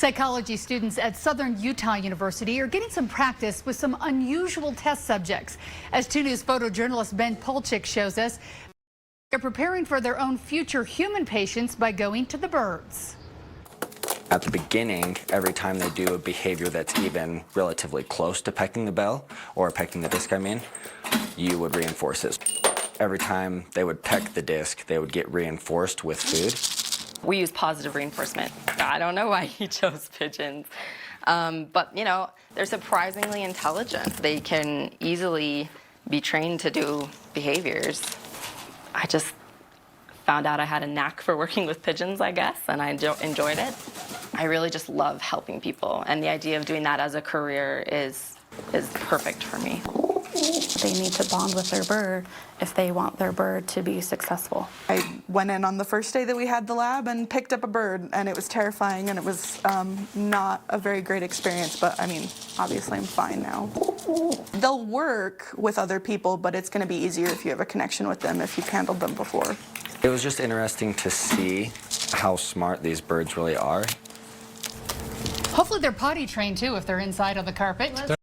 Psychology students at Southern Utah University are getting some practice with some unusual test subjects. As 2 News photojournalist Ben Polchik shows us, they're preparing for their own future human patients by going to the birds. At the beginning, every time they do a behavior that's even relatively close to pecking the bell, or pecking the disc, you would reinforce it. Every time they would peck the disc, they would get reinforced with food. We use positive reinforcement. I don't know why he chose pigeons. But, you know, they're surprisingly intelligent. They can easily be trained to do behaviors. I just found out I had a knack for working with pigeons, I guess, and I enjoyed it. I really just love helping people, and the idea of doing that as a career is perfect for me. They need to bond with their bird if they want their bird to be successful. I went in on the first day that we had the lab and picked up a bird, and it was terrifying, and it was not a very great experience, but I mean, obviously I'm fine now. They'll work with other people, but it's going to be easier if you have a connection with them, if you've handled them before. It was just interesting to see how smart these birds really are. Hopefully they're potty trained too if they're inside on the carpet.